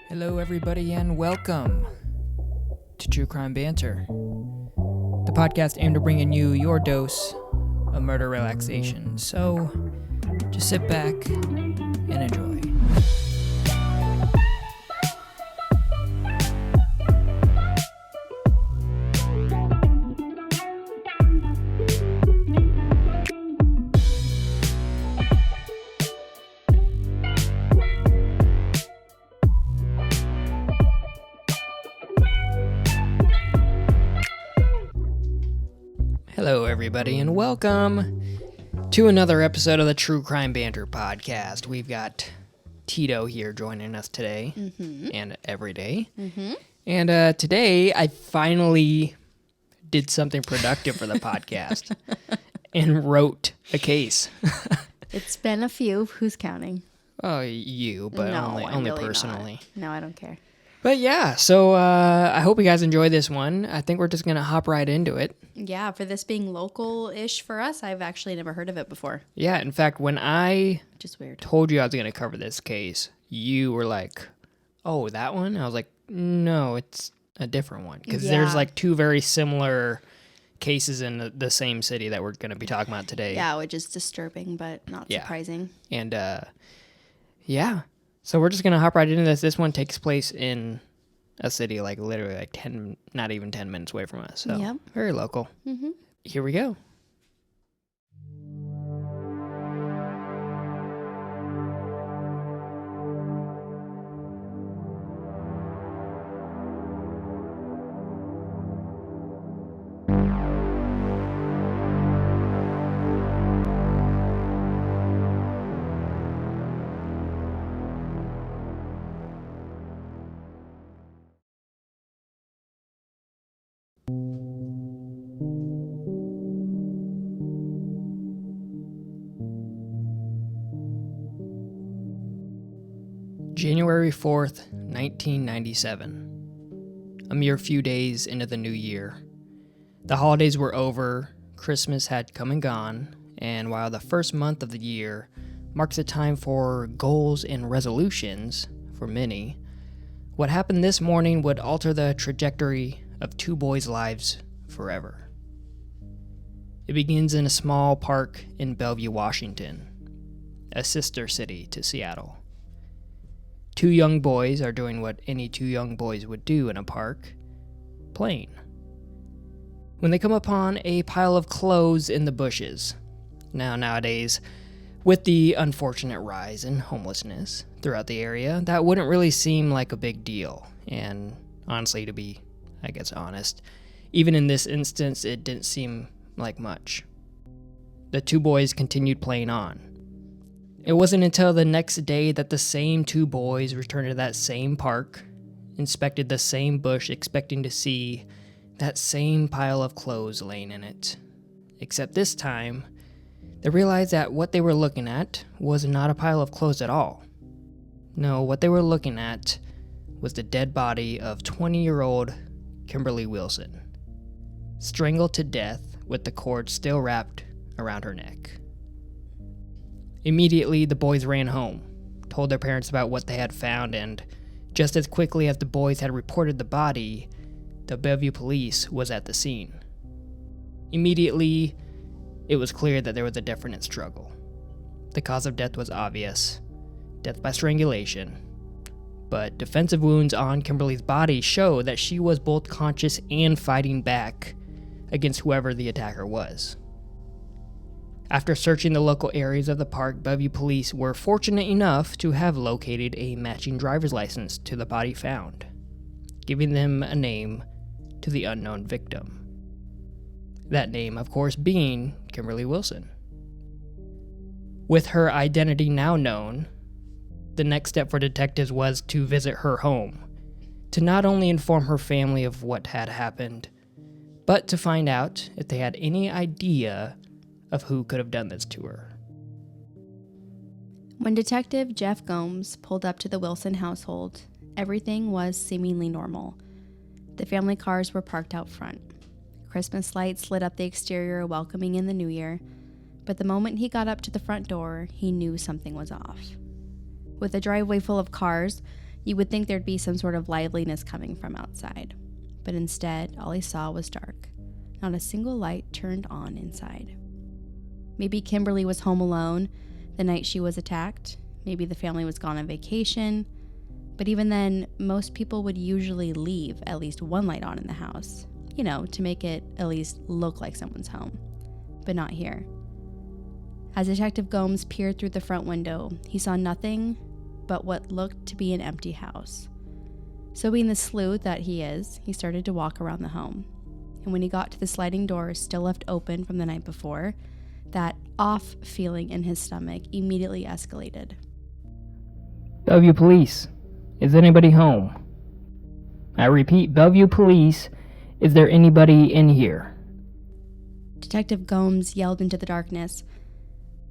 Hello, everybody, and welcome to True Crime Banter, the podcast aimed at bringing you your dose of murder relaxation. So, just sit back and enjoy. Hello, everybody, and welcome to another episode of the True Crime Banter podcast. We've got Tito here joining us today and every day. And today, I finally did something productive for the podcast and wrote a case. It's been a few. Who's counting? Oh, you, but No, only really personally. Not. No, I don't care. But yeah, so I hope you guys enjoy this one. I think we're just going to hop right into it. Yeah, for this being local-ish for us, I've actually never heard of it before. Yeah, in fact, when I Which is weird. told you I was going to cover this case, you were like, oh, that one? I was like, no, it's a different one. Because there's like two very similar cases in the same city that we're going to be talking about today. Yeah, which is disturbing, but not surprising. And yeah, so we're just going to hop right into this. This one takes place in a city like literally like 10, not even 10 minutes away from us. So very local. Here we go. January 4th, 1997. A mere few days into the new year. The holidays were over, Christmas had come and gone, and while the first month of the year marks a time for goals and resolutions for many, what happened this morning would alter the trajectory of two boys' lives forever. It begins in a small park in Bellevue, Washington, a sister city to Seattle. Two young boys are doing what any two young boys would do in a park, playing. When they come upon a pile of clothes in the bushes. Now, nowadays, with the unfortunate rise in homelessness throughout the area, that wouldn't really seem like a big deal. And honestly, to be, I guess, honest, even in this instance, it didn't seem like much. The two boys continued playing on. It wasn't until the next day that the same two boys returned to that same park, inspected the same bush expecting to see that same pile of clothes laying in it. Except this time, they realized that what they were looking at was not a pile of clothes at all. No, what they were looking at was the dead body of 20-year-old Kimberly Wilson, strangled to death with the cord still wrapped around her neck. Immediately, the boys ran home, told their parents about what they had found, and just as quickly as the boys had reported the body, the Bellevue police was at the scene. Immediately, it was clear that there was a definite struggle. The cause of death was obvious, death by strangulation, but defensive wounds on Kimberly's body show that she was both conscious and fighting back against whoever the attacker was. After searching the local areas of the park, Bellevue police were fortunate enough to have located a matching driver's license to the body found, giving them a name to the unknown victim. That name, of course, being Kimberly Wilson. With her identity now known, the next step for detectives was to visit her home, to not only inform her family of what had happened, but to find out if they had any idea of who could have done this to her. When Detective Jeff Gomes pulled up to the Wilson household, everything was seemingly normal. The family cars were parked out front. Christmas lights lit up the exterior, welcoming in the new year, but the moment he got up to the front door, he knew something was off. With a driveway full of cars, You would think there'd be some sort of liveliness coming from outside, but instead, all he saw was dark. Not a single light turned on inside. Maybe Kimberly was home alone the night she was attacked. Maybe the family was gone on vacation. But even then, most people would usually leave at least one light on in the house, to make it at least look like someone's home. But not here. As Detective Gomes peered through the front window, he saw nothing but what looked to be an empty house. So being the sleuth that he is, he started to walk around the home. And when he got to the sliding doors still left open from the night before, that off feeling in his stomach immediately escalated. Bellevue Police, is anybody home? I repeat, Bellevue Police, is there anybody in here? Detective Gomes yelled into the darkness,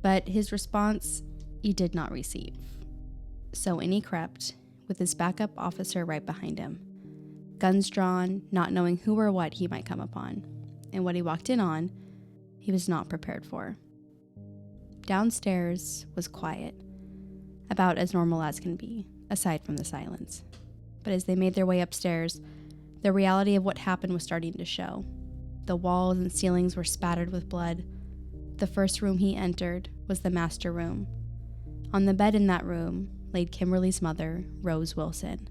but his response he did not receive. So in he crept, with his backup officer right behind him, guns drawn, not knowing who or what he might come upon. And what he walked in on, he was not prepared for. Downstairs was quiet, about as normal as can be, aside from the silence. But as they made their way upstairs, the reality of what happened was starting to show. The walls and ceilings were spattered with blood. The first room he entered was the master room. On the bed in that room laid Kimberly's mother, Rose Wilson.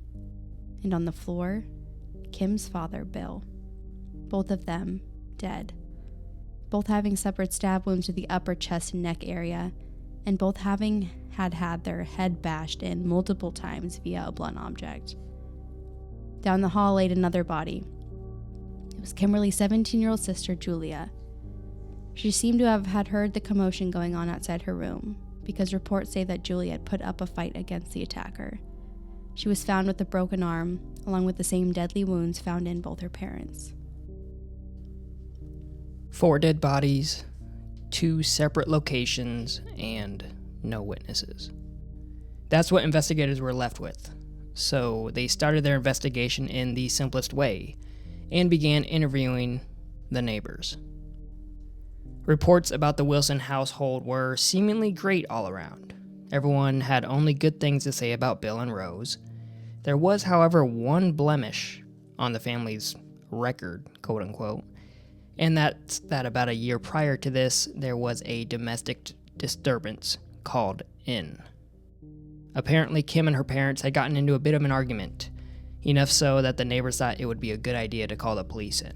And on the floor, Kim's father, Bill. Both of them dead. Both having separate stab wounds to the upper chest and neck area, and both having had their head bashed in multiple times via a blunt object. Down the hall laid another body. It was Kimberly's 17-year-old sister, Julia. She seemed to have had heard the commotion going on outside her room, because reports say that Julia had put up a fight against the attacker. She was found with a broken arm, along with the same deadly wounds found in both her parents. 4 dead bodies, 2 separate locations, and no witnesses. That's what investigators were left with. So they started their investigation in the simplest way and began interviewing the neighbors. Reports about the Wilson household were seemingly great all around. Everyone had only good things to say about Bill and Rose. There was, however, one blemish on the family's record, quote unquote, and that's that about a year prior to this, there was a domestic disturbance called in. Apparently, Kim and her parents had gotten into a bit of an argument, enough so that the neighbors thought it would be a good idea to call the police in.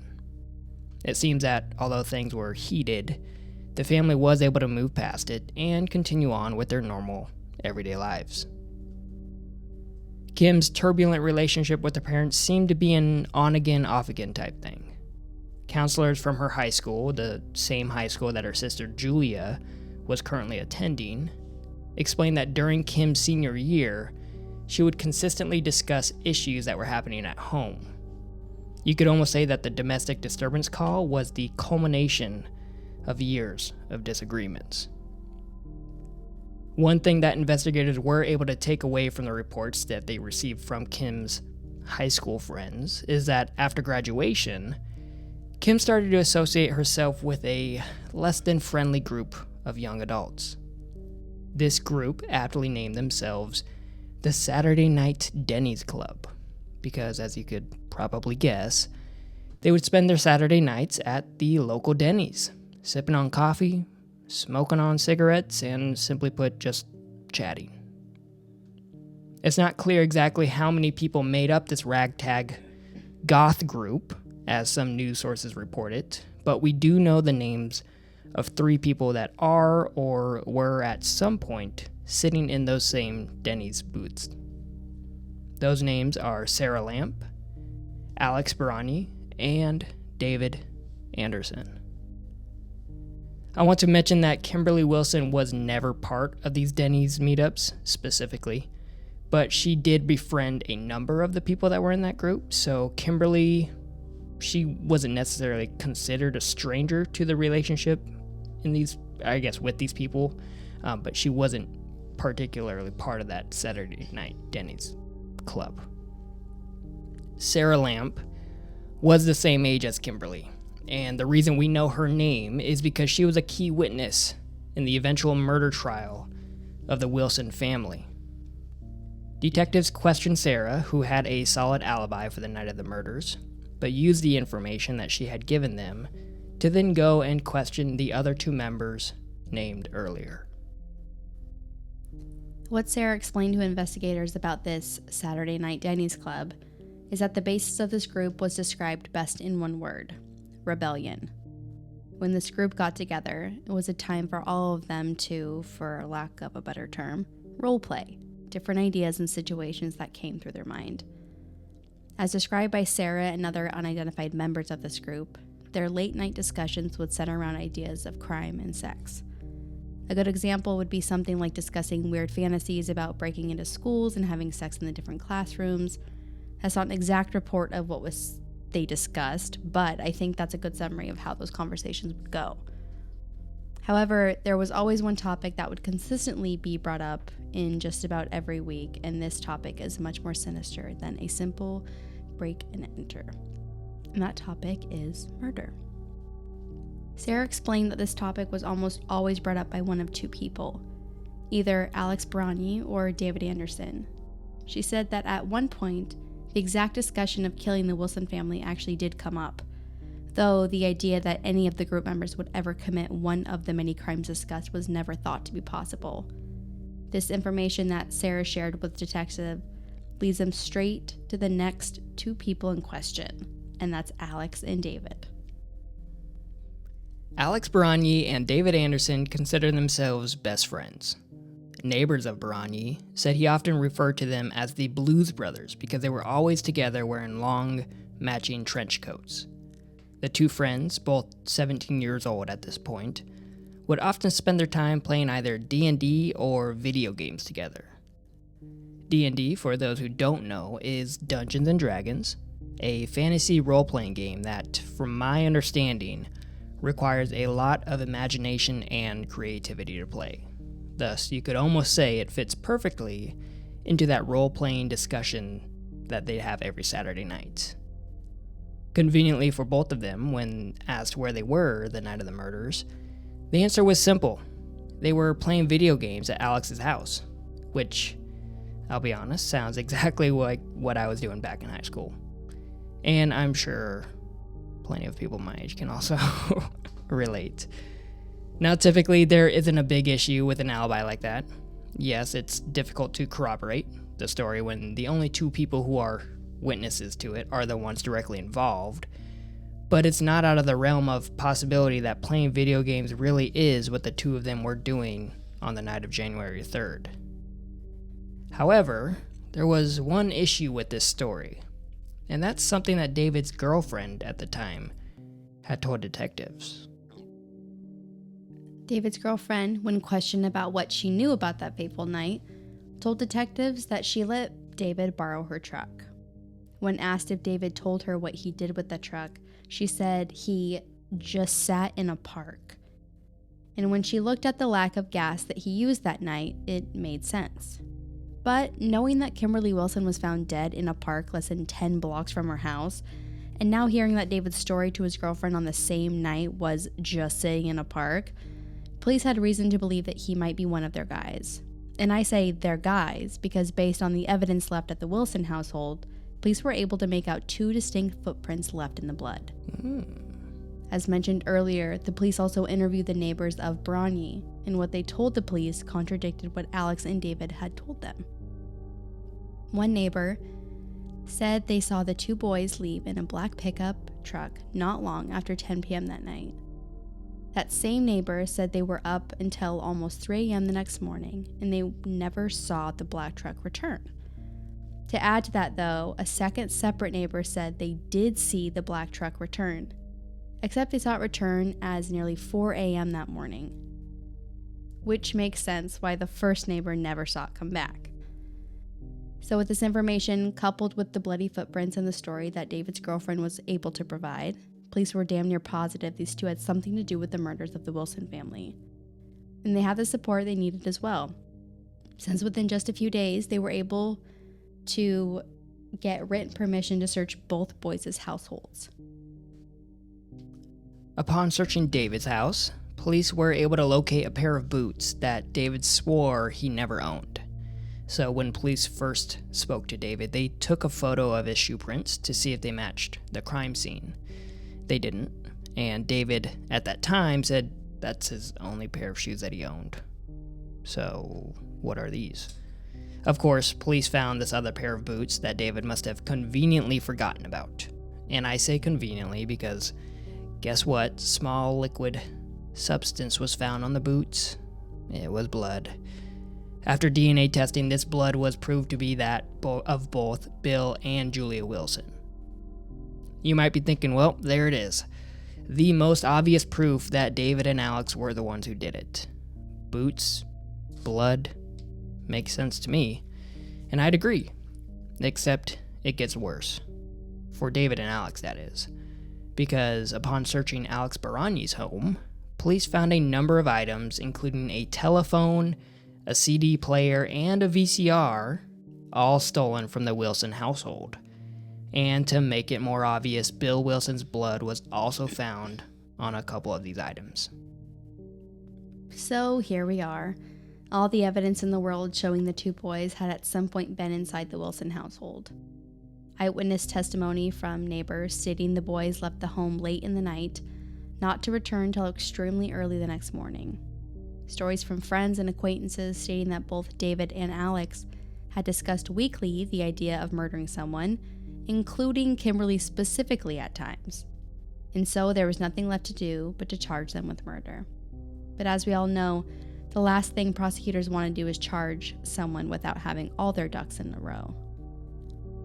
It seems that, although things were heated, the family was able to move past it and continue on with their normal, everyday lives. Kim's turbulent relationship with her parents seemed to be an on-again, off-again type thing. Counselors from her high school, the same high school that her sister Julia was currently attending, explained that during Kim's senior year, she would consistently discuss issues that were happening at home. You could almost say that the domestic disturbance call was the culmination of years of disagreements. One thing that investigators were able to take away from the reports that they received from Kim's high school friends is that after graduation, Kim started to associate herself with a less than friendly group of young adults. This group aptly named themselves the Saturday Night Denny's Club, because as you could probably guess, they would spend their Saturday nights at the local Denny's, sipping on coffee, smoking on cigarettes, and simply put, just chatting. It's not clear exactly how many people made up this ragtag goth group, as some news sources report it, but we do know the names of 3 people that are or were at some point sitting in those same Denny's booths. Those names are Sarah Lamp, Alex Barani, and David Anderson. I want to mention that Kimberly Wilson was never part of these Denny's meetups specifically, but she did befriend a number of the people that were in that group, so Kimberly, she wasn't necessarily considered a stranger to the relationship in these, I guess, with these people, but she wasn't particularly part of that Saturday Night Denny's Club. Sarah Lamp was the same age as Kimberly, and the reason we know her name is because she was a key witness in the eventual murder trial of the Wilson family. Detectives questioned Sarah, who had a solid alibi for the night of the murders, but used the information that she had given them to then go and question the other two members named earlier. What Sarah explained to investigators about this Saturday Night Denny's Club is that the basis of this group was described best in one word: rebellion. When this group got together, it was a time for all of them to, for lack of a better term, roleplay different ideas and situations that came through their mind. As described by Sarah and other unidentified members of this group, their late-night discussions would center around ideas of crime and sex. A good example would be something like discussing weird fantasies about breaking into schools and having sex in the different classrooms. That's not an exact report of what they discussed, but I think that's a good summary of how those conversations would go. However, there was always one topic that would consistently be brought up in just about every week, and this topic is much more sinister than a simple break and enter. And that topic is murder. Sarah explained that this topic was almost always brought up by one of two people, either Alex Brani or David Anderson. She said that at one point, the exact discussion of killing the Wilson family actually did come up, though the idea that any of the group members would ever commit one of the many crimes discussed was never thought to be possible. This information that Sarah shared with detective leads them straight to the next two people in question, and that's Alex and David. Alex Brani and David Anderson consider themselves best friends. Neighbors of Brani said he often referred to them as the Blues Brothers because they were always together wearing long, matching trench coats. The two friends, both 17 years old at this point, would often spend their time playing either D&D or video games together. D&D, for those who don't know, is Dungeons & Dragons, a fantasy role-playing game that, from my understanding, requires a lot of imagination and creativity to play. Thus, you could almost say it fits perfectly into that role-playing discussion that they have every Saturday night. Conveniently for both of them, when asked where they were the night of the murders, the answer was simple. They were playing video games at Alex's house, which, I'll be honest, sounds exactly like what I was doing back in high school. And I'm sure plenty of people my age can also relate. Now, typically, there isn't a big issue with an alibi like that. Yes, it's difficult to corroborate the story when the only two people who are witnesses to it are the ones directly involved, but it's not out of the realm of possibility that playing video games really is what the two of them were doing on the night of January 3rd. However, there was one issue with this story, and that's something that David's girlfriend at the time had told detectives. David's girlfriend, when questioned about what she knew about that fateful night, told detectives that she let David borrow her truck. When asked if David told her what he did with the truck, she said he just sat in a park. And when she looked at the lack of gas that he used that night, it made sense. But knowing that Kimberly Wilson was found dead in a park less than 10 blocks from her house, and now hearing that David's story to his girlfriend on the same night was just sitting in a park, police had reason to believe that he might be one of their guys. And I say their guys because based on the evidence left at the Wilson household, police were able to make out two distinct footprints left in the blood. As mentioned earlier, the police also interviewed the neighbors of Brani, and what they told the police contradicted what Alex and David had told them. One neighbor said they saw the two boys leave in a black pickup truck not long after 10 p.m. that night. That same neighbor said they were up until almost 3 a.m. the next morning, and they never saw the black truck return. To add to that, though, a second separate neighbor said they did see the black truck return, except they saw it return as nearly 4 a.m. that morning, which makes sense why the first neighbor never saw it come back. So with this information, coupled with the bloody footprints and the story that David's girlfriend was able to provide, police were damn near positive these two had something to do with the murders of the Wilson family. And they had the support they needed as well, since within just a few days, they were able to get written permission to search both boys' households. Upon searching David's house, police were able to locate a pair of boots that David swore he never owned. So when police first spoke to David, they took a photo of his shoe prints to see if they matched the crime scene. They didn't, and David at that time said that's his only pair of shoes that he owned. So what are these? Of course, police found this other pair of boots that David must have conveniently forgotten about. And I say conveniently because guess what? Small liquid substance was found on the boots. It was blood. After DNA testing, this blood was proved to be that of both Bill and Julia Wilson. You might be thinking, well, there it is. The most obvious proof that David and Alex were the ones who did it. Boots, blood, makes sense to me. And I'd agree. Except it gets worse. For David and Alex, that is. Because upon searching Alex Barani's home, police found a number of items, including a telephone, a CD player, and a VCR, all stolen from the Wilson household. And to make it more obvious, Bill Wilson's blood was also found on a couple of these items. So here we are. All the evidence in the world showing the two boys had at some point been inside the Wilson household. Eyewitness testimony from neighbors stating the boys left the home late in the night, not to return till extremely early the next morning. Stories from friends and acquaintances stating that both David and Alex had discussed weekly the idea of murdering someone, including Kimberly specifically at times. And so there was nothing left to do but to charge them with murder. But as we all know, the last thing prosecutors want to do is charge someone without having all their ducks in a row.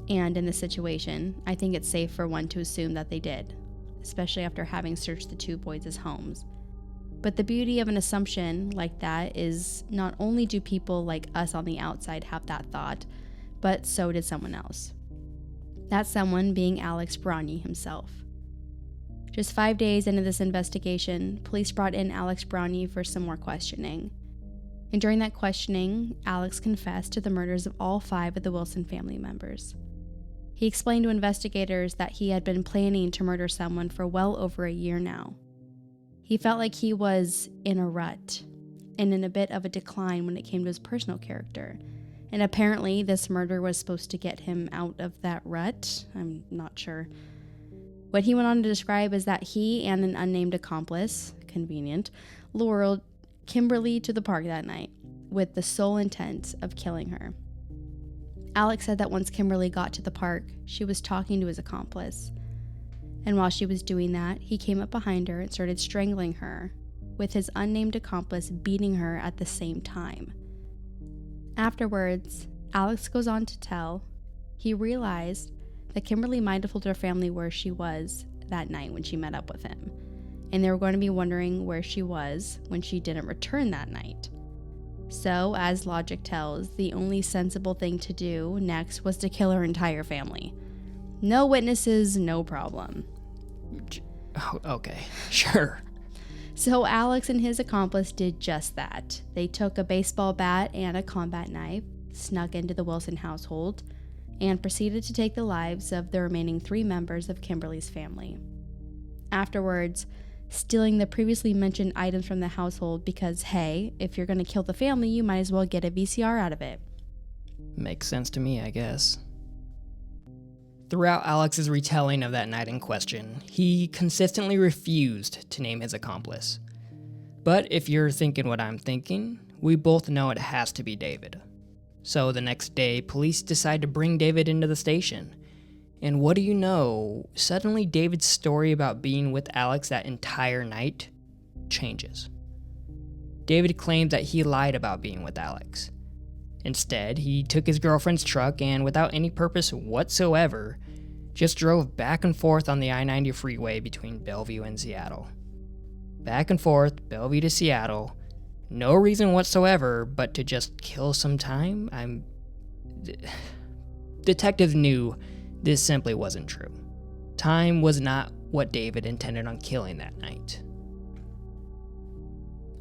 And in this situation, I think it's safe for one to assume that they did, especially after having searched the two boys' homes. But the beauty of an assumption like that is not only do people like us on the outside have that thought, but so did someone else. That someone being Alex Barani himself. Just 5 days into this investigation, police brought in Alex Barani for some more questioning. And during that questioning, Alex confessed to the murders of all 5 of the Wilson family members. He explained to investigators that he had been planning to murder someone for well over a year now. He felt like he was in a rut and in a bit of a decline when it came to his personal character. And apparently this murder was supposed to get him out of that rut. I'm not sure. What he went on to describe is that he and an unnamed accomplice, convenient, lured Kimberly to the park that night with the sole intent of killing her. Alex said that once Kimberly got to the park, she was talking to his accomplice. And while she was doing that, he came up behind her and started strangling her, with his unnamed accomplice beating her at the same time. Afterwards, Alex goes on to tell he realized that Kimberly might have told her family where she was that night when she met up with him, and they were going to be wondering where she was when she didn't return that night. So, as logic tells, the only sensible thing to do next was to kill her entire family. No witnesses, no problem. Oh, okay, sure. So Alex and his accomplice did just that. They took a baseball bat and a combat knife, snuck into the Wilson household, and proceeded to take the lives of the remaining 3 members of Kimberly's family. Afterwards, stealing the previously mentioned items from the household because, hey, if you're going to kill the family, you might as well get a VCR out of it. Makes sense to me, I guess. Throughout Alex's retelling of that night in question, he consistently refused to name his accomplice. But if you're thinking what I'm thinking, we both know it has to be David. So the next day, police decide to bring David into the station. And what do you know, suddenly David's story about being with Alex that entire night changes. David claimed that he lied about being with Alex. Instead, he took his girlfriend's truck and, without any purpose whatsoever, just drove back and forth on the I-90 freeway between Bellevue and Seattle. Back and forth, Bellevue to Seattle. No reason whatsoever but to just kill some time. Detectives knew this simply wasn't true. Time was not what David intended on killing that night.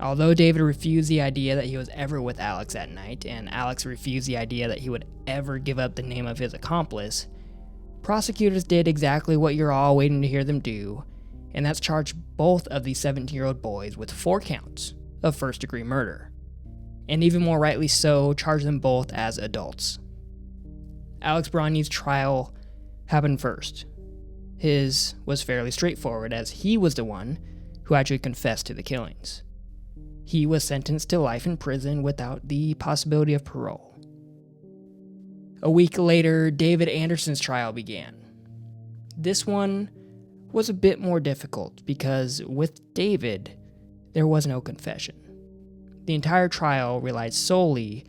Although David refused the idea that he was ever with Alex that night, and Alex refused the idea that he would ever give up the name of his accomplice, prosecutors did exactly what you're all waiting to hear them do, and that's charge both of these 17-year-old boys with 4 counts of first-degree murder. and even more rightly so, charged them both as adults. Alex Bronny's trial happened first. His was fairly straightforward, as he was the one who actually confessed to the killings. He was sentenced to life in prison without the possibility of parole. A week later, David Anderson's trial began. This one was a bit more difficult because with David, there was no confession. The entire trial relied solely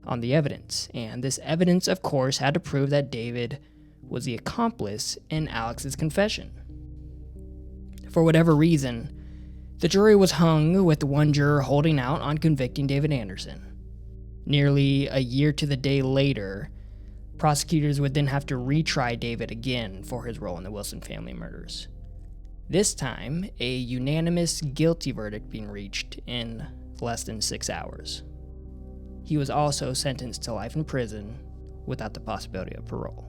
on the evidence, and this evidence, of course, had to prove that David was the accomplice in Alex's confession. For whatever reason, the jury was hung with one juror holding out on convicting David Anderson. Nearly a year to the day later, prosecutors would then have to retry David again for his role in the Wilson family murders. This time, a unanimous guilty verdict being reached in less than 6 hours. He was also sentenced to life in prison without the possibility of parole.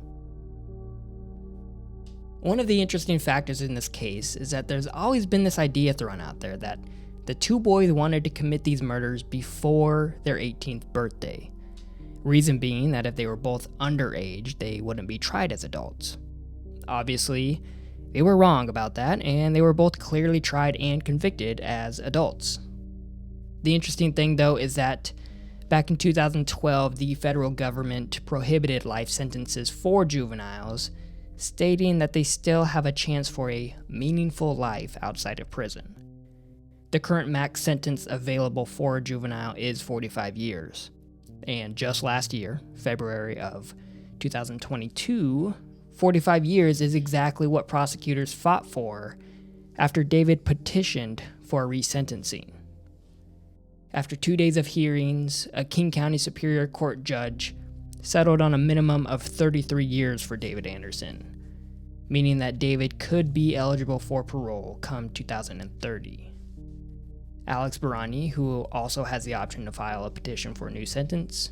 One of the interesting factors in this case is that there's always been this idea thrown out there that the two boys wanted to commit these murders before their 18th birthday. Reason being that if they were both underage, they wouldn't be tried as adults. Obviously, they were wrong about that, and they were both clearly tried and convicted as adults. The interesting thing, though, is that back in 2012, the federal government prohibited life sentences for juveniles, stating that they still have a chance for a meaningful life outside of prison. The current max sentence available for a juvenile is 45 years. And just last year, February of 2022, 45 years is exactly what prosecutors fought for after David petitioned for resentencing. After 2 days of hearings, a King County Superior Court judge settled on a minimum of 33 years for David Anderson, meaning that David could be eligible for parole come 2030. Alex Bronny, who also has the option to file a petition for a new sentence,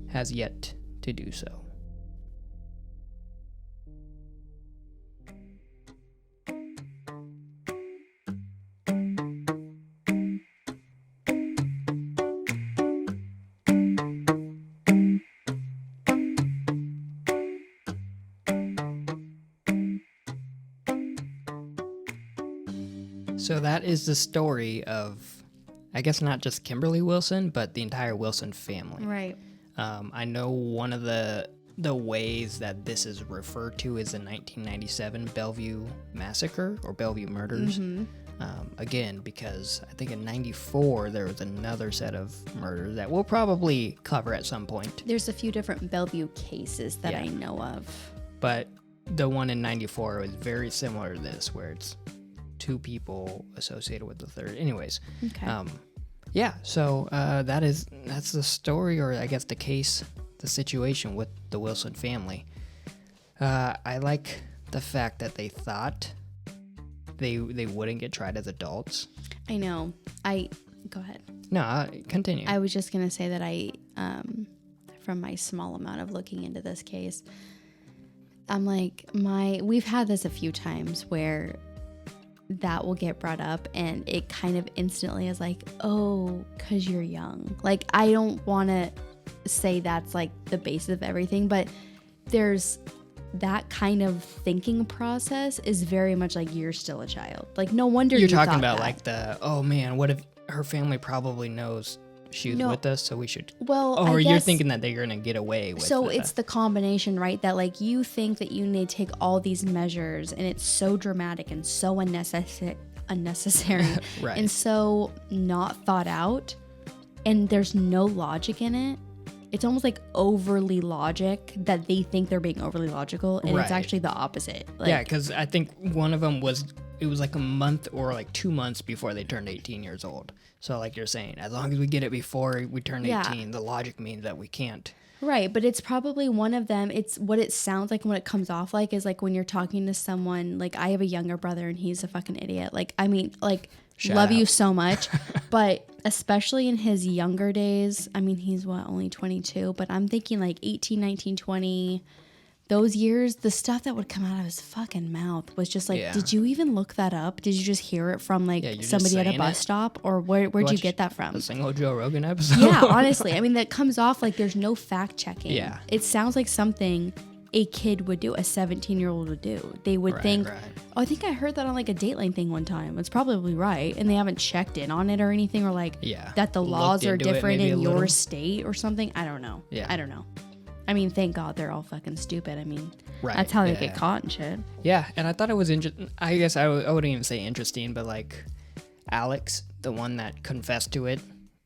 has yet to do so. So that is the story of, I guess, not just Kimberly Wilson, but the entire Wilson family. Right. I know one of the ways that this is referred to is the 1997 Bellevue Massacre or Bellevue Murders. Mm-hmm. Again, because I think in 94 there was another set of murders that we'll probably cover at some point. There's a few different Bellevue cases that I know of. But the one in 94 was very similar to this, where it's two people associated with the third. Anyways. Okay. So that's the story, or I guess the case, the situation with the Wilson family. I like the fact that they thought they wouldn't get tried as adults. I know. Go ahead. No, continue. I was just gonna say that from my small amount of looking into this case, I'm like, we've had this a few times where that will get brought up and it kind of instantly is like, oh, because you're young. Like, I don't want to say that's like the basis of everything, but there's that kind of thinking process is very much like you're still a child. Like, no wonder you're talking about that. Like oh man, what if her family probably knows she was with us, so we should. Well, or you're thinking that they're gonna get away with. So it's the combination, right? That like you think that you need to take all these measures, and it's so dramatic and so unnecessary, right. And so not thought out, and there's no logic in it. It's almost like overly logic that they think they're being overly logical, and it's actually the opposite. Like, yeah, because I think one of them was like a month or like 2 months before they turned 18 years old. So like you're saying, as long as we get it before we turn 18, the logic means that we can't. Right, but it's probably one of them. It's what it sounds like and what it comes off like is like when you're talking to someone, like I have a younger brother and he's a fucking idiot. Like, I mean, like, love you so much. But especially in his younger days, I mean, he's only 22, but I'm thinking like 18, 19, 20, those years, the stuff that would come out of his fucking mouth was just like, Yeah. did you even look that up? Did you just hear it from like Yeah, you're just somebody at a saying bus it. stop? Or where'd you Watch get that from? A single Joe Rogan episode. Yeah, honestly. I mean, that comes off like there's no fact checking. Yeah. It sounds like something a kid would do, a 17-year-old would do. They would think, oh, I think I heard that on like a Dateline thing one time. It's probably right. And they haven't checked in on it or anything, or like that the laws are different in your state or something. I don't know. Yeah. I don't know. I mean, thank God they're all fucking stupid. I mean, Right. that's how they get caught and shit. Yeah, and I thought it was interesting. I guess I wouldn't even say interesting, but like Alex, the one that confessed to it,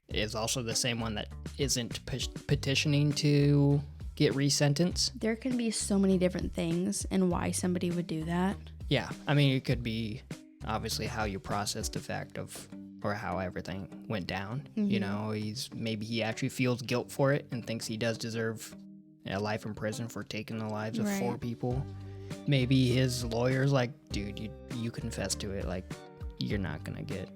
is also the same one that isn't petitioning to get resentenced. There can be so many different things and why somebody would do that. Yeah, I mean, it could be obviously how you process the fact of, or how everything went down. Mm-hmm. You know, maybe he actually feels guilt for it and thinks he does deserve a life in prison for taking the lives of 4 people. Maybe his lawyer's like, dude, you confess to it, like, you're not gonna get.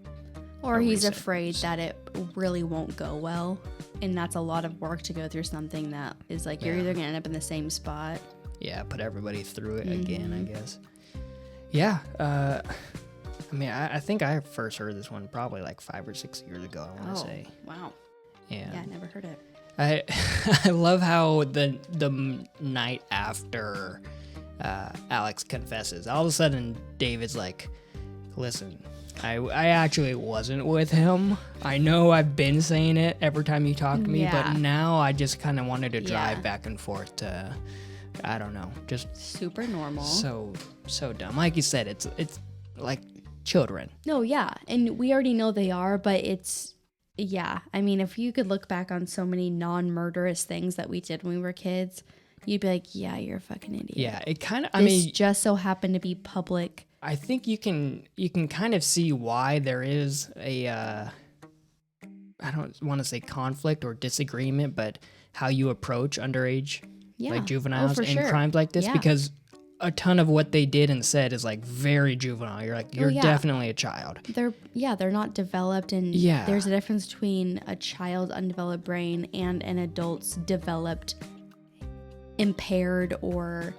Or he's afraid that it really won't go well, and that's a lot of work to go through something that is like you're either gonna end up in the same spot. Yeah, put everybody through it again, I guess. Yeah, I mean, I think I first heard this one probably like 5 or 6 years ago, I want to say. Wow. Yeah, I never heard it. I love how the night after Alex confesses, all of a sudden David's like, listen, I actually wasn't with him. I know I've been saying it every time you talk to me, but now I just kind of wanted to drive back and forth to, I don't know, just super normal. So dumb. Like you said, it's like children. No, yeah, and we already know they are, but it's. Yeah, I mean, if you could look back on so many non-murderous things that we did when we were kids, you'd be like, yeah, you're a fucking idiot. Yeah, it kind of, This just so happened to be public. I think you can kind of see why there is a, I don't want to say conflict or disagreement, but how you approach underage, like juveniles in crimes like this, because a ton of what they did and said is like very juvenile. You're like, you're definitely a child. They're not developed, and there's a difference between a child's undeveloped brain and an adult's developed, impaired or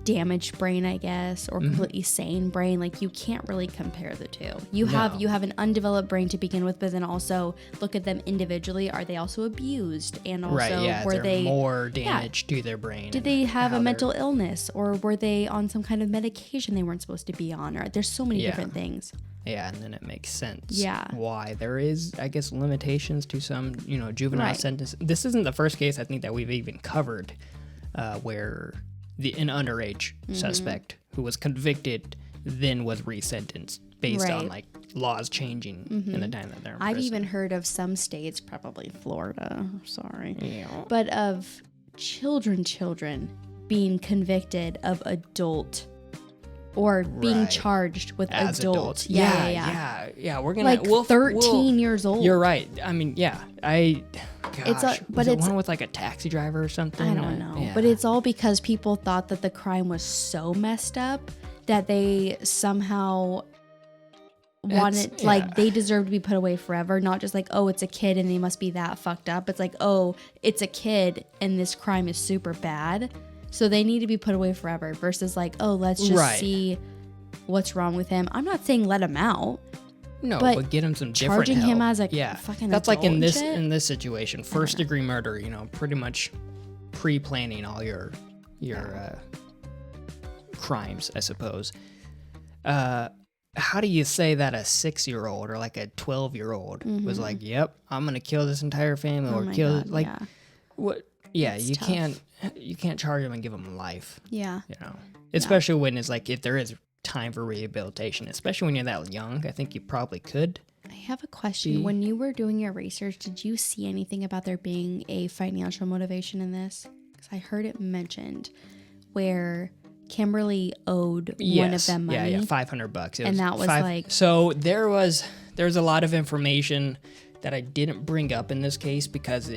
damaged brain, I guess, or completely sane brain. Like, you can't really compare the two. You have an undeveloped brain to begin with, but then also look at them individually. Are they also abused? And also, were they more damage to their brain? Did they have a mental illness, or were they on some kind of medication they weren't supposed to be on? Or there's so many different things. Yeah, and then it makes sense. Yeah. Why there is, I guess, limitations to some, juvenile sentences. This isn't the first case I think that we've even covered where an underage suspect who was convicted then was resentenced based on like laws changing in the time that they're in prison. I've even heard of some states, probably Florida, but of children being convicted of adult or being charged with as adults. Yeah. We're gonna like 13 years old. You're right. I mean, Gosh, but was it's one with like a taxi driver or something. I don't know, but it's all because people thought that the crime was so messed up that they somehow wanted, like, they deserve to be put away forever. Not just like, oh, it's a kid and they must be that fucked up. It's like, oh, it's a kid and this crime is super bad, so they need to be put away forever. Versus like, oh, let's just see what's wrong with him. I'm not saying let him out. No, but get him some different charging help. him as a fucking that's adult like in shit? this situation, first degree murder. Pretty much pre-planning all your crimes, I suppose. How do you say that a 6-year-old or like a 12-year-old was like, "Yep, I'm gonna kill this entire family," or kill what? Yeah, you can't charge them and give them life. Yeah, especially when it's like if there is time for rehabilitation, especially when you're that young. I think you probably could. I have a question. When you were doing your research, did you see anything about there being a financial motivation in this? Because I heard it mentioned where Kimberly owed one of them money. Yeah, $500. And that was like... So there was a lot of information that I didn't bring up in this case because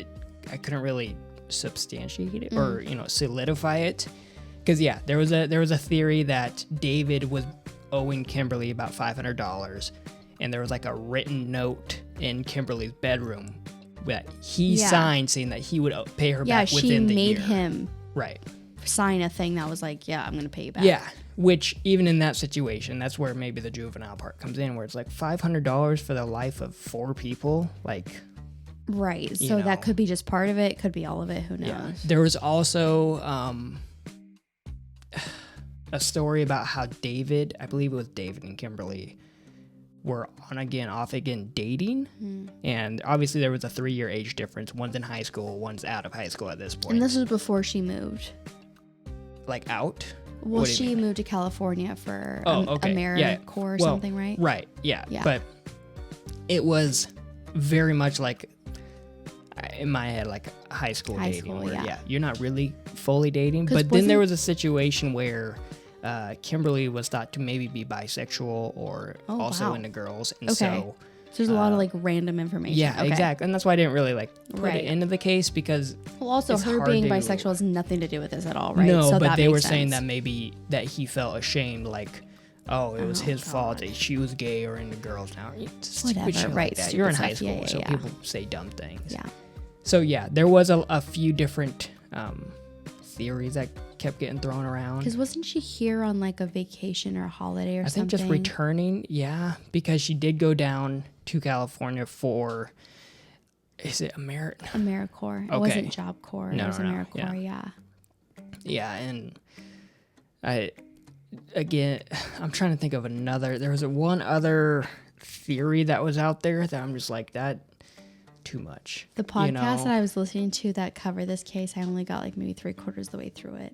I couldn't really substantiate it or solidify it. Because there was a theory that David was owing Kimberly about $500, and there was like a written note in Kimberly's bedroom that he signed saying that he would pay her back within the year. Yeah, she made him sign a thing that was like, yeah, I'm going to pay you back. Yeah, which even in that situation, that's where maybe the juvenile part comes in, where it's like $500 for the life of 4 people. Like, right. So that could be just part of it. Could be all of it. Who knows? Yeah. There was also a story about how David, I believe it was David and Kimberly, were on again, off again dating. And obviously there was a 3-year age difference. One's in high school, one's out of high school at this point. And this was before she moved. Like out? Well, she moved to California for AmeriCorps or something, right? Right, yeah. But it was very much like, in my head, like high school dating. Where, you're not really fully dating. But then there was a situation where Kimberly was thought to maybe be bisexual or also into girls. And so there's a lot of like random information. Yeah, exactly. And that's why I didn't really like put it into the case, because also her being bisexual has nothing to do with this at all, right? No, so but they were saying that maybe that he felt ashamed, like, it was his fault that she was gay or into girls now. Whatever, right. Like you're in high school, so people say dumb things. Yeah. So there was a few different theories that kept getting thrown around. Because wasn't she here on like a vacation or a holiday or something? I think just returning, because she did go down to California for, is it AmeriCorps. It wasn't Job Corps. It was AmeriCorps, Yeah, and I'm trying to think of there was one other theory that was out there that I'm just like, that too much. The podcast that I was listening to that covered this case, I only got like maybe 3/4 of the way through it,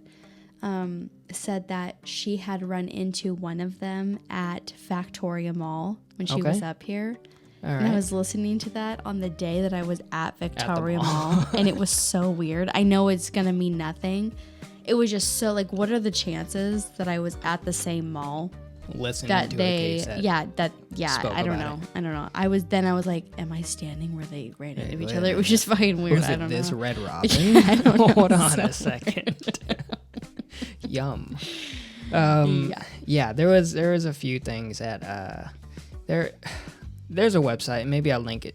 said that she had run into one of them at Factoria Mall when she was up here. And I was listening to that on the day that I was at Victoria Mall, and it was so weird. I know it's gonna mean nothing. It was just so like, what are the chances that I was at the same mall? Listening to a case that I don't know. I was like, am I standing where they ran into each other? It was just fucking weird. Was I don't know. This Red Robin? I don't know. Hold on a second. Yum. There was a few things that there's a website, maybe I'll link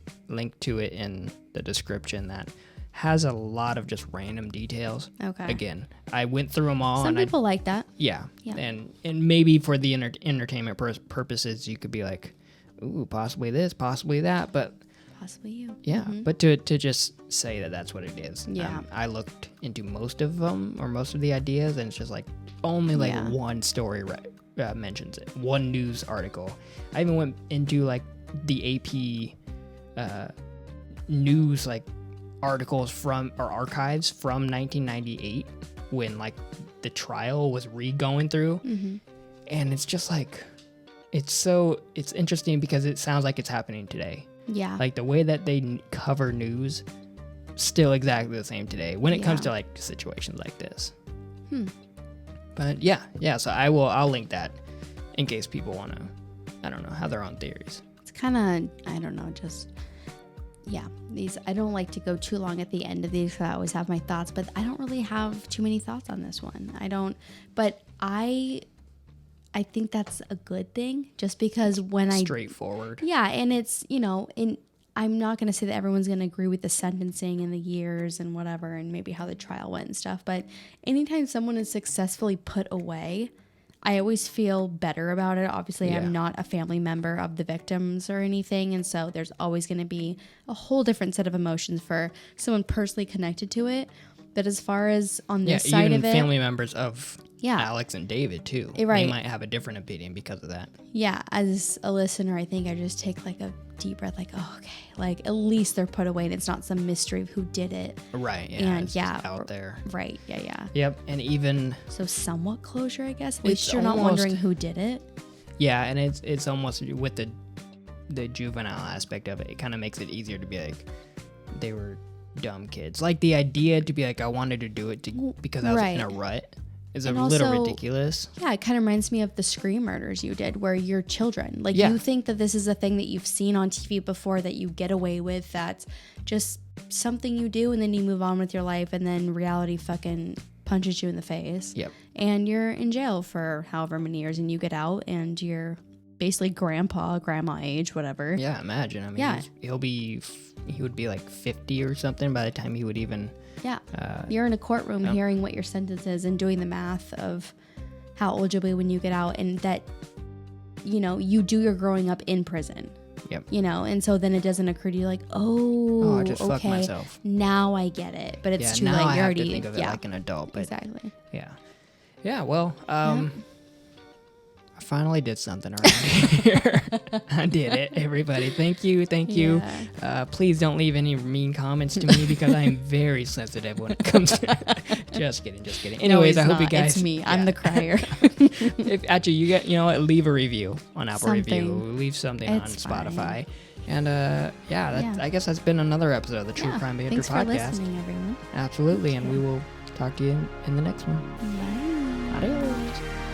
to it in the description, that has a lot of just random details. Okay. Again, I went through them all. Some people like that. Yeah. And maybe for the entertainment purposes, you could be like, ooh, possibly this, possibly that, but possibly you. Yeah. Mm-hmm. But to just say that that's what it is. Yeah. I looked into most of them, or most of the ideas, and it's just like only like one story mentions it. One news article. I even went into like the AP news like articles from, or archives from 1998, when like the trial was going through. Mm-hmm. And it's just like, it's interesting because it sounds like it's happening today. Yeah. Like the way that they cover news, still exactly the same today when it comes to like situations like this. But so I'll link that in case people want to, I don't know, have their own theories. It's kind of, I don't know, just these, I don't like to go too long at the end of these, because I always have my thoughts, but I don't really have too many thoughts on this one. But I think that's a good thing, just because straightforward. Yeah, and it's, I'm not going to say that everyone's going to agree with the sentencing and the years and whatever, and maybe how the trial went and stuff, but anytime someone is successfully put away, I always feel better about it. Obviously, I'm not a family member of the victims or anything, and so there's always going to be a whole different set of emotions for someone personally connected to it. But as far as on this side of it, family members of Alex and David too, they might have a different opinion because of that. Yeah, as a listener, I think I just take like a deep breath, like, oh, okay, like at least they're put away and it's not some mystery of who did it. Right. Yeah. And out there. Right. Yeah. Yep. And even so, somewhat closure, I guess. At least you're not wondering who did it. Yeah, and it's almost with the juvenile aspect of it. It kind of makes it easier to be like, they were dumb kids. Like the idea to be like, I wanted to do it because I was in a rut is a little ridiculous. Yeah, it kind of reminds me of the Scream murders you did, where you're children. Like you think that this is a thing that you've seen on TV before that you get away with, that's just something you do, and then you move on with your life, and then reality fucking punches you in the face. Yep. And you're in jail for however many years, and you get out and you're basically grandma age, whatever. Yeah, imagine. I mean, Yeah. he would be like 50 or something by the time he would even. Yeah. You're in a courtroom hearing what your sentence is and doing the math of how old you'll be when you get out, and that, you do your growing up in prison. Yep. And so then it doesn't occur to you like, oh, I just fucked okay, myself. now I get it. But it's too now late. I You're have to already, think of it like an adult. But exactly. Yeah, well, I finally did something around here. I did it, everybody. Thank you. Yeah. Please don't leave any mean comments to me because I am very sensitive when it comes to Just kidding. Anyways, No, I hope you not. guys... It's me. I'm the crier. If actually you get, leave a review on Apple Something. Review. Leave something It's on Spotify. fine. And I guess that's been another episode of the True Crime Banter Thanks podcast. for listening, everyone. Absolutely, and we will talk to you in the next one. Bye. Adios.